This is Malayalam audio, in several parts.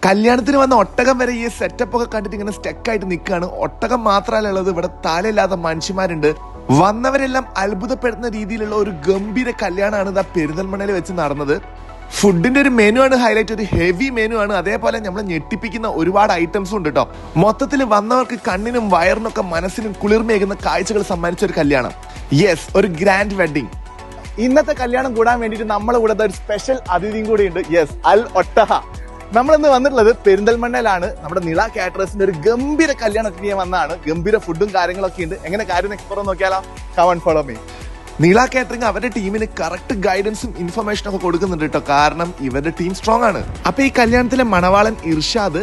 കല്യാണത്തിന് വന്ന ഒട്ടകം വരെ ഈ സെറ്റപ്പ് ഒക്കെ കണ്ടിട്ട് ഇങ്ങനെ സ്റ്റെക്കായിട്ട് നിൽക്കുകയാണ്. ഒട്ടകം മാത്രമല്ല ഉള്ളത്, ഇവിടെ തലയില്ലാത്ത മനുഷ്യന്മാരുണ്ട്. വന്നവരെല്ലാം അത്ഭുതപ്പെടുന്ന രീതിയിലുള്ള ഒരു ഗംഭീര കല്യാണമാണ് ഇതാ പെരിന്തൽമണ്ണയിൽ വെച്ച് നടന്നത്. ഫുഡിന്റെ ഒരു മെനു ആണ് ഹൈലൈറ്റ്, ഒരു ഹെവി മെനു ആണ്. അതേപോലെ നമ്മളെ ഞെട്ടിപ്പിക്കുന്ന ഒരുപാട് ഐറ്റംസും ഉണ്ട് കേട്ടോ. മൊത്തത്തിൽ വന്നവർക്ക് കണ്ണിനും വയറിനൊക്കെ മനസ്സിനും കുളിർമയേകുന്ന കാഴ്ചകൾ സമ്മാനിച്ച ഒരു കല്യാണം. യെസ്, ഒരു ഗ്രാൻഡ് വെഡിങ്. ഇന്നത്തെ കല്യാണം കൂടാൻ വേണ്ടിയിട്ട് നമ്മളെ കൂടെ ഒരു സ്പെഷ്യൽ അതിഥിയും കൂടി ഉണ്ട്. യെസ്, അൽ ഒട്ടഹ. നമ്മളിന്ന് വന്നിട്ടുള്ളത് പെരിന്തൽമണ്ണയിലാണ്. നമ്മുടെ നിള കാറ്ററേഴ്സിന്റെ ഒരു ഗംഭീര കല്യാണത്തിന് ചെയ്യാൻ വന്നതാണ്. ഗംഭീര ഫുഡും കാര്യങ്ങളൊക്കെ ഉണ്ട്. എങ്ങനെ കാര്യം എക്സ്പ്ലോർ നോക്കിയാലോ? Come on follow me. Nila catering അവരുടെ ടീമിന് കറക്റ്റ് ഗൈഡൻസും ഇൻഫർമേഷനും ഒക്കെ കൊടുക്കുന്നുണ്ട് കേട്ടോ. കാരണം ഇവരുടെ ടീം സ്ട്രോങ് ആണ്. അപ്പൊ ഈ കല്യാണത്തിലെ മണവാളൻ ഇർഷാദ്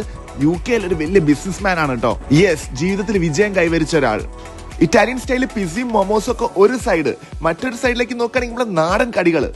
UK ഒരു വലിയ ബിസിനസ് മാൻ ആണ് കേട്ടോ. യെസ്, ജീവിതത്തിൽ വിജയം കൈവരിച്ച ഒരാൾ. ഇറ്റാലിയൻ സ്റ്റൈലിൽ പിസയും മൊമോസും ഒക്കെ ഒരു സൈഡ്, മറ്റൊരു സൈഡിലേക്ക് നോക്കുകയാണെങ്കിൽ നമ്മുടെ നാടൻ കടികള്.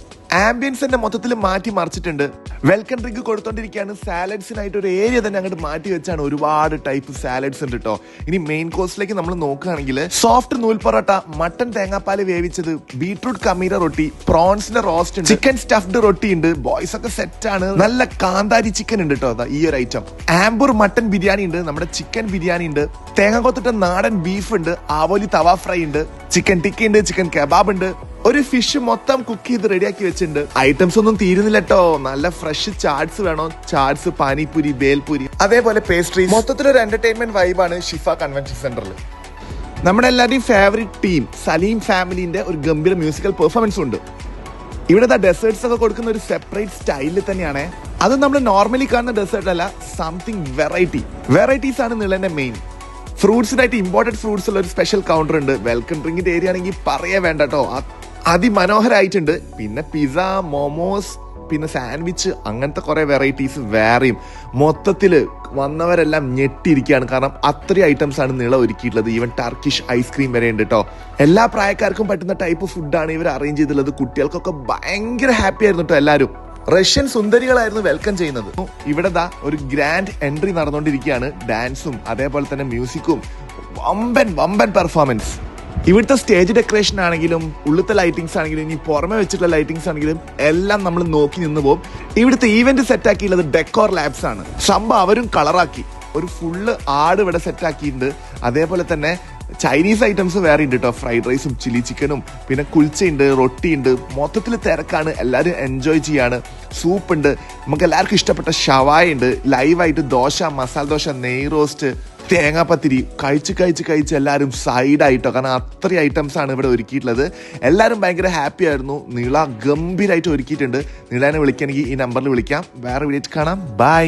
ആംബിയൻസ് തന്നെ മൊത്തത്തിൽ മാറ്റി മറിച്ചിട്ടുണ്ട്. Welcome drink കൊടുത്തോണ്ടിരിക്കുകയാണ്. സാലഡ്സിനായിട്ട് ഒരു ഏരിയ തന്നെ അങ്ങോട്ട് മാറ്റി വെച്ചാണ്. ഒരുപാട് ടൈപ്പ് സാലഡ്സ് ഉണ്ട് കേട്ടോ. ഇനി മെയിൻ കോഴ്സിലേക്ക് നമ്മൾ നോക്കുകയാണെങ്കിൽ സോഫ്റ്റ് നൂൽ പൊറോട്ട, മട്ടൻ തേങ്ങാപ്പാല് വേവിച്ചത്, ബീട്രൂട്ട് കമീര റൊട്ടി, പ്രോൺസിന്റെ റോസ്റ്റ് ഉണ്ട്, ചിക്കൻ സ്റ്റഫ്ഡ് റൊട്ടി ഉണ്ട്. ബോയ്സ് ഒക്കെ സെറ്റ് ആണ്. നല്ല കാന്താരി ചിക്കൻ ഉണ്ട് കേട്ടോ. ഈ ഒരു ഐറ്റം. ആംബൂർ മട്ടൻ ബിരിയാണി ഉണ്ട്, നമ്മുടെ ചിക്കൻ ബിരിയാണി ഉണ്ട്, തേങ്ങ കൊത്തിട്ട നാടൻ ബീഫ് ഉണ്ട്, ആവോലി തവ ഫ്രൈ ഉണ്ട്, ചിക്കൻ ടിക്ക ഉണ്ട്, ചിക്കൻ കബാബ് ഉണ്ട്, ഒരു ഫിഷ് മൊത്തം കുക്ക് ചെയ്ത് റെഡിയാക്കി വെച്ചിട്ടുണ്ട്. ഐറ്റംസ് ഒന്നും തീരുന്നില്ല കേട്ടോ. നല്ല ഫ്രഷ് ചാട്സ് വേണോ? ചാട്സ്, പാനിപൂരി, ബേൽപൂരി, അതേപോലെ പേസ്ട്രീസ്. മൊത്തത്തിലൊരു എന്റർടൈൻമെന്റ് വൈബാണ് ഷിഫ കൺവെൻഷൻ സെന്ററിൽ. നമ്മുടെ എല്ലാവരുടെയും ഫേവറേറ്റ് ടീം സലീം ഫാമിലിന്റെ ഒരു ഗംഭീര മ്യൂസിക്കൽ പെർഫോമൻസും ഉണ്ട്. ഇവിടെ ഡെസേർട്സ് ഒക്കെ കൊടുക്കുന്ന ഒരു സെപ്പറേറ്റ് സ്റ്റൈലിൽ തന്നെയാണ്. അത് നമ്മൾ നോർമലി കാണുന്ന ഡെസേർട്ട് അല്ല, സംതിങ് വെറൈറ്റീസ് ആണ് നിളന്റെ മെയിൻ. ഫ്രൂട്ട്സിനായിട്ട് ഇമ്പോർട്ടഡ് ഫ്രൂട്ട്സ് ഉള്ള ഒരു സ്പെഷ്യൽ കൗണ്ടർ ഉണ്ട്. വെൽക്കം ഡ്രിങ്കിന്റെ ഏരിയ ആണെങ്കിൽ പറയേ വേണ്ട കേട്ടോ. അതിമനോഹരമായിട്ടുണ്ട്. പിന്നെ പിസ്സ, മോമോസ്, പിന്നെ സാൻഡ്വിച്ച്, അങ്ങനത്തെ കുറെ വെറൈറ്റീസ് വേറെയും. മൊത്തത്തില് വന്നവരെല്ലാം ഞെട്ടിയിരിക്കുകയാണ്. കാരണം അത്രയും ഐറ്റംസ് ആണ് നിള ഒരുക്കിയിട്ടുള്ളത്. ഈവൻ ടർക്കിഷ് ഐസ്ക്രീം വരെ ഉണ്ട് കേട്ടോ. എല്ലാ പ്രായക്കാർക്കും പറ്റുന്ന ടൈപ്പ് ഫുഡാണ് ഇവർ അറേഞ്ച് ചെയ്തിട്ടുള്ളത്. കുട്ടികൾക്കൊക്കെ ഭയങ്കര ഹാപ്പി ആയിരുന്നു കേട്ടോ. എല്ലാവരും റഷ്യൻ സുന്ദരികളായിരുന്നു വെൽക്കം ചെയ്യുന്നത്. ഇവിടെ ഒരു ഗ്രാൻഡ് എൻട്രി നടന്നുകൊണ്ടിരിക്കുകയാണ്. ഡാൻസും അതേപോലെ തന്നെ മ്യൂസിക്കും, വമ്പൻ പെർഫോമൻസ്. ഇവിടുത്തെ സ്റ്റേജ് ഡെക്കറേഷൻ ആണെങ്കിലും ഉള്ളിലത്തെ ലൈറ്റിംഗ്സ് ആണെങ്കിലും ഇനി പുറമെ വെച്ചിട്ടുള്ള ലൈറ്റിംഗ്സ് ആണെങ്കിലും എല്ലാം നമ്മൾ നോക്കി നിന്ന് പോകും. ഇവിടുത്തെ ഈവന്റ് സെറ്റ് ആക്കിയുള്ളത് ഡെക്കോർ ലാബ്സ് ആണ്. സംഭവം അവരും കളറാക്കി ഒരു ഫുള്ള് ആട് ഇവിടെ സെറ്റ് ആക്കിയിട്ടുണ്ട്. അതേപോലെ തന്നെ ചൈനീസ് ഐറ്റംസ് വേറെ ഉണ്ട് കേട്ടോ. ഫ്രൈഡ് റൈസും ചില്ലി ചിക്കനും, പിന്നെ കുൽച്ചയുണ്ട്, റൊട്ടിയുണ്ട്. മൊത്തത്തിൽ തിരക്കാണ്. എല്ലാവരും എൻജോയ് ചെയ്യാണ്. സൂപ്പ് ഉണ്ട്, നമുക്ക് എല്ലാവർക്കും ഇഷ്ടപ്പെട്ട ഷവായ ഉണ്ട്, ലൈവായിട്ട് ദോശ, മസാല ദോശ, നെയ് റോസ്റ്റ്, തേങ്ങാപ്പത്തിരി കഴിച്ച് എല്ലാവരും സൈഡായിട്ടോ. കാരണം അത്രയും ഐറ്റംസ് ആണ് ഇവിടെ ഒരുക്കിയിട്ടുള്ളത്. എല്ലാവരും ഭയങ്കര ഹാപ്പി ആയിരുന്നു. നിള ഗംഭീരമായിട്ട് ഒരുക്കിയിട്ടുണ്ട്. നിളാനെ വിളിക്കുകയാണെങ്കിൽ ഈ നമ്പറിൽ വിളിക്കാം. വേറെ വീഡിയോ കാണാം. ബൈ.